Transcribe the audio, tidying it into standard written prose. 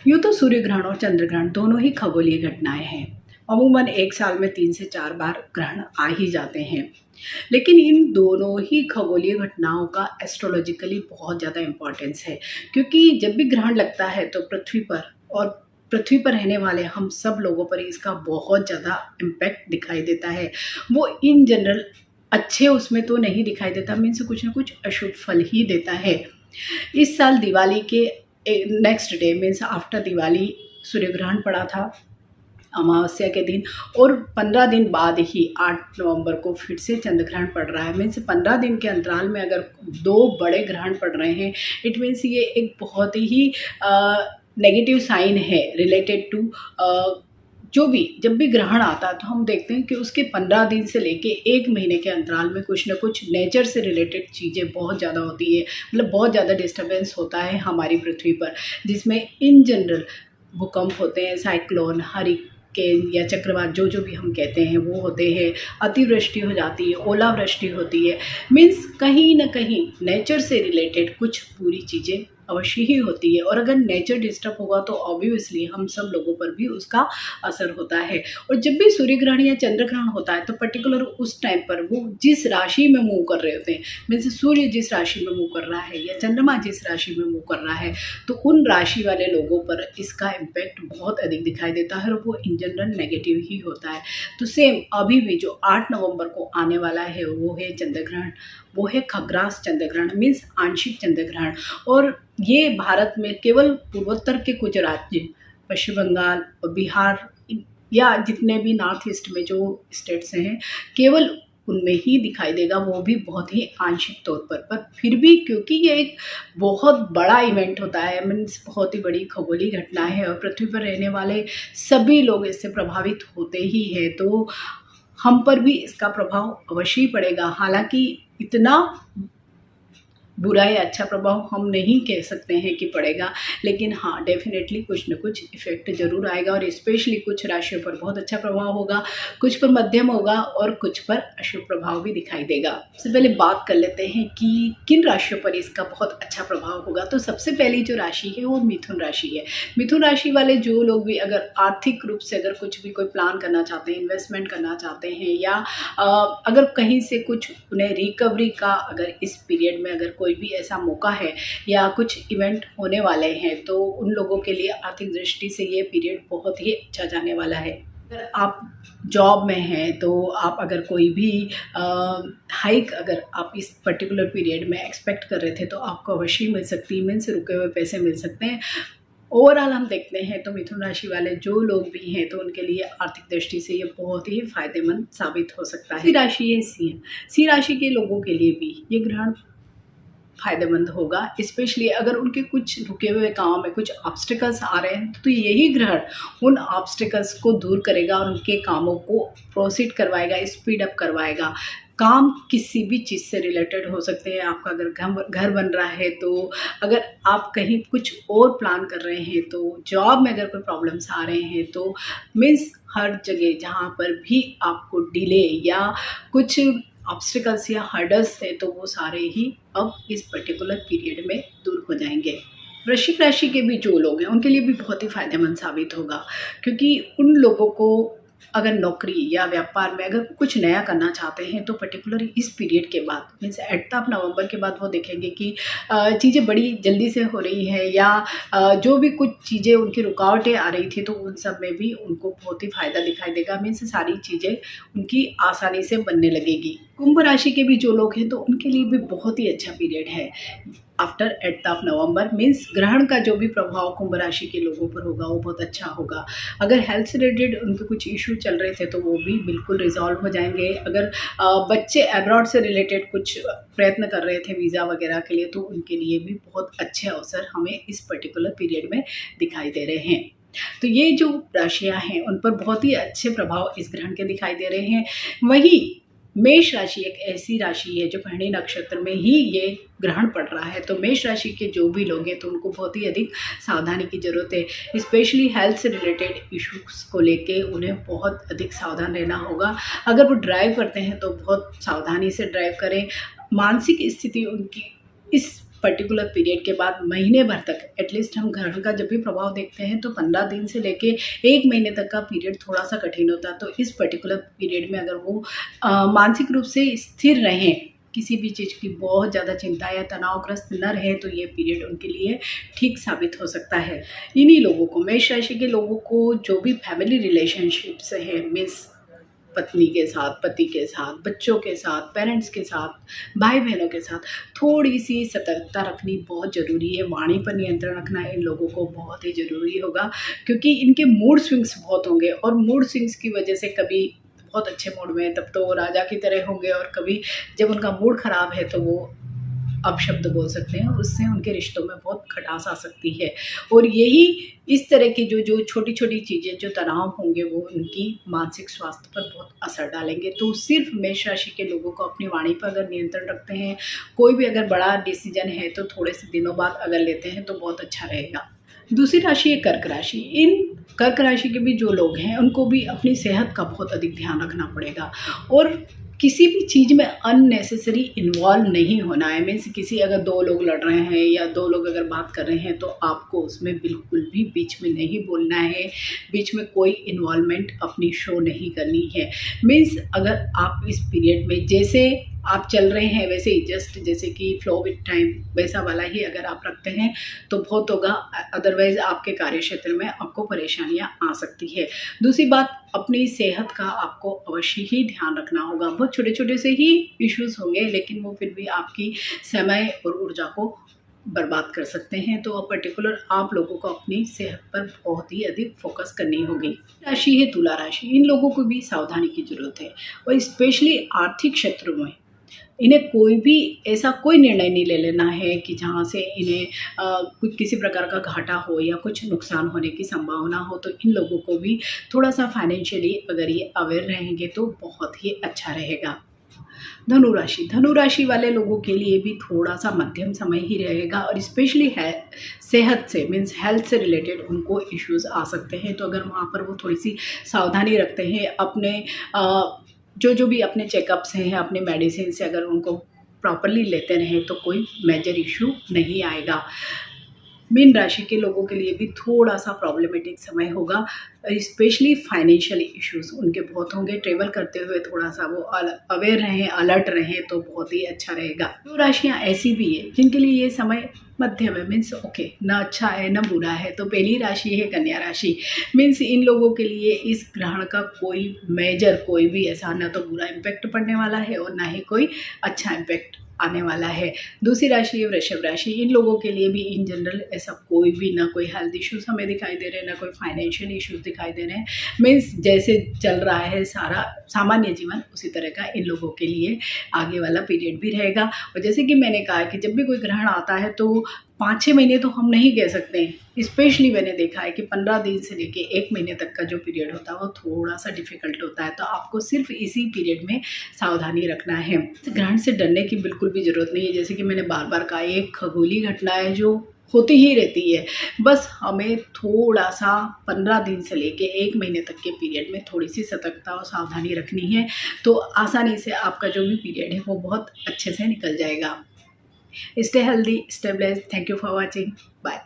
यूँ तो सूर्य ग्रहण और चंद्र ग्रहण दोनों ही खगोलीय घटनाएं हैं। अमूमन एक साल में 3 से 4 बार ग्रहण आ ही जाते हैं। लेकिन इन दोनों ही खगोलीय घटनाओं का एस्ट्रोलॉजिकली बहुत ज़्यादा इम्पोर्टेंस है, क्योंकि जब भी ग्रहण लगता है तो पृथ्वी पर और पृथ्वी पर रहने वाले हम सब लोगों पर इसका बहुत ज़्यादा इम्पैक्ट दिखाई देता है। वो इन जनरल अच्छे उसमें तो नहीं दिखाई देता, मीन्स कुछ ना कुछ अशुभ फल ही देता है। इस साल दिवाली के next day means after Diwali सूर्य ग्रहण पड़ा था अमावस्या के दिन, और 15 दिन बाद ही 8 नवंबर को फिर से चंद्र ग्रहण पड़ रहा है। मीन्स 15 दिन के अंतराल में अगर 2 बड़े ग्रहण पड़ रहे हैं, इट मीन्स ये एक बहुत ही नेगेटिव साइन है रिलेटेड टू जब भी ग्रहण आता है तो हम देखते हैं कि उसके 15 दिन से लेके 1 महीने के अंतराल में कुछ ना कुछ नेचर से रिलेटेड चीज़ें बहुत ज़्यादा होती है। मतलब बहुत ज़्यादा डिस्टर्बेंस होता है हमारी पृथ्वी पर, जिसमें इन जनरल भूकंप होते हैं, साइक्लोन, हरिकेन या चक्रवात जो भी हम कहते हैं वो होते हैं, अतिवृष्टि हो जाती है, ओलावृष्टि होती है। मीन्स कहीं ना कहीं नेचर से रिलेटेड कुछ बुरी चीज़ें अवश्य ही होती है, और अगर नेचर डिस्टर्ब होगा तो ऑब्वियसली हम सब लोगों पर भी उसका असर होता है। और जब भी सूर्य ग्रहण या चंद्र ग्रहण होता है तो पर्टिकुलर उस टाइम पर वो जिस राशि में मूव कर रहे होते हैं, मीन्स सूर्य जिस राशि में मूव कर रहा है या चंद्रमा जिस राशि में मूव कर रहा है, तो उन राशि वाले लोगों पर इसका इम्पैक्ट बहुत अधिक दिखाई देता है और वो इन जनरल नेगेटिव ही होता है। तो सेम अभी भी जो 8 नवंबर को आने वाला है वो है चंद्र ग्रहण, वो है खग्रास चंद्र ग्रहण, मीन्स आंशिक चंद्र ग्रहण। और ये भारत में केवल पूर्वोत्तर के कुछ राज्य, पश्चिम बंगाल और बिहार या जितने भी नॉर्थ ईस्ट में जो स्टेट्स हैं, केवल उनमें ही दिखाई देगा, वो भी बहुत ही आंशिक तौर पर फिर भी क्योंकि ये एक बहुत बड़ा इवेंट होता है, मीन्स बहुत ही बड़ी खगोलीय घटना है और पृथ्वी पर रहने वाले सभी लोग इससे प्रभावित होते ही हैं, तो हम पर भी इसका प्रभाव अवश्य ही पड़ेगा। हालांकि इतना बुरा या अच्छा प्रभाव हम नहीं कह सकते हैं कि पड़ेगा, लेकिन हाँ डेफिनेटली कुछ न कुछ इफेक्ट ज़रूर आएगा, और स्पेशली कुछ राशियों पर बहुत अच्छा प्रभाव होगा, कुछ पर मध्यम होगा और कुछ पर अशुभ प्रभाव भी दिखाई देगा। सबसे पहले बात कर लेते हैं कि किन राशियों पर इसका बहुत अच्छा प्रभाव होगा। तो सबसे पहली जो राशि है वो मिथुन राशि है। मिथुन राशि वाले जो लोग भी अगर आर्थिक रूप से अगर कुछ भी कोई प्लान करना चाहते हैं, इन्वेस्टमेंट करना चाहते हैं, या अगर कहीं से कुछ उन्हें रिकवरी का अगर इस पीरियड में अगर कोई भी ऐसा मौका है या कुछ इवेंट होने वाले हैं, तो उन लोगों के लिए आर्थिक दृष्टि से ये पीरियड बहुत ही अच्छा जाने वाला है। अगर आप जॉब में हैं तो आप अगर कोई भी हाइक अगर आप इस पर्टिकुलर पीरियड में एक्सपेक्ट कर रहे थे तो आपको अवश्य मिल सकती है, मीन्स रुके हुए पैसे मिल सकते हैं। ओवरऑल हम देखते हैं तो मिथुन राशि वाले जो लोग भी हैं तो उनके लिए आर्थिक दृष्टि से ये बहुत ही फायदेमंद साबित हो सकता है। सी राशि है सी राशि के लोगों के लिए भी ये ग्रहण फायदेमंद होगा, स्पेशली अगर उनके कुछ रुके हुए काम में कुछ ऑब्स्टिकल्स आ रहे हैं तो यही ग्रहण उन ऑब्स्टिकल्स को दूर करेगा और उनके कामों को प्रोसीड करवाएगा, स्पीड अप करवाएगा। काम किसी भी चीज़ से रिलेटेड हो सकते हैं। आपका अगर घर बन रहा है, तो अगर आप कहीं कुछ और प्लान कर रहे हैं, तो जॉब में अगर कोई प्रॉब्लम्स आ रहे हैं, तो मीन्स हर जगह जहाँ पर भी आपको डिले या कुछ ऑब्स्टिकल्स या हर्डल्स थे तो वो सारे ही अब इस पर्टिकुलर पीरियड में दूर हो जाएंगे। वृश्चिक राशि के भी जो लोग हैं उनके लिए भी बहुत ही फायदेमंद साबित होगा, क्योंकि उन लोगों को अगर नौकरी या व्यापार में अगर कुछ नया करना चाहते हैं तो पर्टिकुलर इस पीरियड के बाद मीन्स 8 नवंबर के बाद वो देखेंगे कि चीज़ें बड़ी जल्दी से हो रही है, या जो भी कुछ चीज़ें उनकी रुकावटें आ रही थी तो उन सब में भी उनको बहुत ही फ़ायदा दिखाई देगा। मीन्स सारी चीज़ें उनकी आसानी से बनने लगेगी। कुंभ राशि के भी जो लोग हैं तो उनके लिए भी बहुत ही अच्छा पीरियड है आफ्टर 8 नवंबर। मीन्स ग्रहण का जो भी प्रभाव कुंभ राशि के लोगों पर होगा वो बहुत अच्छा होगा। अगर हेल्थ से रिलेटेड उनके कुछ इशू चल रहे थे तो वो भी बिल्कुल रिजॉल्व हो जाएंगे। अगर बच्चे अब्रॉड से रिलेटेड कुछ प्रयत्न कर रहे थे वीज़ा वगैरह के लिए, तो उनके लिए भी बहुत अच्छे अवसर हमें इस पर्टिकुलर पीरियड में दिखाई दे रहे हैं। तो ये जो राशियाँ हैं उन पर बहुत ही अच्छे प्रभाव इस ग्रहण के दिखाई दे रहे हैं। वहीं मेष राशि एक ऐसी राशि है जो भरणी नक्षत्र में ही ये ग्रहण पड़ रहा है, तो मेष राशि के जो भी लोग हैं तो उनको बहुत ही अधिक सावधानी की ज़रूरत है। स्पेशली हेल्थ से रिलेटेड इश्यूज को लेके उन्हें बहुत अधिक सावधान रहना होगा। अगर वो ड्राइव करते हैं तो बहुत सावधानी से ड्राइव करें। मानसिक स्थिति उनकी इस पर्टिकुलर पीरियड के बाद महीने भर तक एटलीस्ट हम ग्रहण का जब भी प्रभाव देखते हैं तो 15 दिन से लेके 1 महीने तक का पीरियड थोड़ा सा कठिन होता है। तो इस पर्टिकुलर पीरियड में अगर वो मानसिक रूप से स्थिर रहें, किसी भी चीज़ की बहुत ज़्यादा चिंता या तनावग्रस्त न रहे, तो ये पीरियड उनके लिए ठीक साबित हो सकता है। इन्हीं लोगों को, मेष राशि के लोगों को जो भी फैमिली रिलेशनशिप्स हैं, मीन्स पत्नी के साथ, पति के साथ, बच्चों के साथ, पेरेंट्स के साथ, भाई बहनों के साथ थोड़ी सी सतर्कता रखनी बहुत ज़रूरी है। वाणी पर नियंत्रण रखना इन लोगों को बहुत ही ज़रूरी होगा, क्योंकि इनके मूड स्विंग्स बहुत होंगे और मूड स्विंग्स की वजह से कभी बहुत अच्छे मूड में तब तो वो राजा की तरह होंगे, और कभी जब उनका मूड ख़राब है तो वो अपशब्द बोल सकते हैं, उससे उनके रिश्तों में बहुत खटास आ सकती है। और यही इस तरह की जो छोटी छोटी चीज़ें, जो तनाव होंगे, वो उनकी मानसिक स्वास्थ्य पर बहुत असर डालेंगे। तो सिर्फ मेष राशि के लोगों को अपनी वाणी पर अगर नियंत्रण रखते हैं, कोई भी अगर बड़ा डिसीजन है तो थोड़े से दिनों बाद अगर लेते हैं तो बहुत अच्छा रहेगा। दूसरी राशि है कर्क राशि। इन कर्क राशि के भी जो लोग हैं उनको भी अपनी सेहत का बहुत अधिक ध्यान रखना पड़ेगा, और किसी भी चीज़ में अननेसेसरी इन्वॉल्व नहीं होना है। मीन्स किसी अगर 2 लोग लड़ रहे हैं या 2 लोग अगर बात कर रहे हैं तो आपको उसमें बिल्कुल भी बीच में नहीं बोलना है, बीच में कोई इन्वॉल्वमेंट अपनी शो नहीं करनी है। मीन्स अगर आप इस पीरियड में जैसे आप चल रहे हैं वैसे ही, जस्ट जैसे कि फ्लो विद टाइम वैसा वाला ही अगर आप रखते हैं तो बहुत होगा, अदरवाइज आपके कार्य क्षेत्र में आपको परेशानियां आ सकती है। दूसरी बात, अपनी सेहत का आपको अवश्य ही ध्यान रखना होगा। बहुत छोटे छोटे से ही इश्यूज होंगे, लेकिन वो फिर भी आपकी समय और ऊर्जा को बर्बाद कर सकते हैं। तो पर्टिकुलर आप लोगों को अपनी सेहत पर बहुत ही अधिक फोकस करनी होगी। राशि है तुला राशि। इन लोगों को भी सावधानी की जरूरत है, और स्पेशली आर्थिक क्षेत्रों में इन्हें कोई भी ऐसा कोई निर्णय नहीं ले लेना है कि जहाँ से इन्हें कुछ किसी प्रकार का घाटा हो या कुछ नुकसान होने की संभावना हो। तो इन लोगों को भी थोड़ा सा फाइनेंशियली अगर ये अवेयर रहेंगे तो बहुत ही अच्छा रहेगा। धनु राशि वाले लोगों के लिए भी थोड़ा सा मध्यम समय ही रहेगा, और स्पेशली है सेहत से, मीन्स हेल्थ से रिलेटेड उनको इश्यूज आ सकते हैं। तो अगर वहाँ पर वो थोड़ी सी सावधानी रखते हैं, अपने जो भी अपने चेकअप्स हैं, अपने मेडिसिन से अगर उनको प्रॉपरली लेते रहें तो कोई मेजर इशू नहीं आएगा। मीन राशि के लोगों के लिए भी थोड़ा सा प्रॉब्लमेटिक समय होगा, स्पेशली फाइनेंशियल इश्यूज उनके बहुत होंगे। ट्रेवल करते हुए थोड़ा सा वो अवेयर रहें, अलर्ट रहें तो बहुत ही अच्छा रहेगा। दो राशियाँ ऐसी भी है जिनके लिए ये समय मध्यम है, मीन्स ओके, ना अच्छा है ना बुरा है। तो पहली राशि है कन्या राशि। मीन्स इन लोगों के लिए इस ग्रहण का कोई मेजर, कोई भी ऐसा ना तो बुरा इम्पैक्ट पड़ने वाला है और ना ही कोई अच्छा इम्पैक्ट आने वाला है। दूसरी राशि है वृषभ राशि। इन लोगों के लिए भी इन जनरल ऐसा कोई भी, ना कोई हेल्थ इश्यूज हमें दिखाई दे रहे हैं, ना कोई फाइनेंशियल इश्यूज दिखाई दे रहे हैं। मीन्स जैसे चल रहा है सारा सामान्य जीवन, उसी तरह का इन लोगों के लिए आगे वाला पीरियड भी रहेगा। और जैसे कि मैंने कहा कि जब भी कोई ग्रहण आता है तो 5-6 महीने तो हम नहीं कह सकते हैं। स्पेशली मैंने देखा है कि 15 दिन से लेके 1 महीने तक का जो पीरियड होता है वो थोड़ा सा डिफिकल्ट होता है। तो आपको सिर्फ इसी पीरियड में सावधानी रखना है। ग्रहण से डरने की बिल्कुल भी ज़रूरत नहीं है। जैसे कि मैंने बार बार कहा, एक खगोलीय घटना है जो होती ही रहती है। बस हमें थोड़ा सा 15 दिन से लेके 1 महीने तक के पीरियड में थोड़ी सी सतर्कता और सावधानी रखनी है, तो आसानी से आपका जो भी पीरियड है वो बहुत अच्छे से निकल जाएगा। Stay healthy, stay blessed. Thank you for watching. Bye.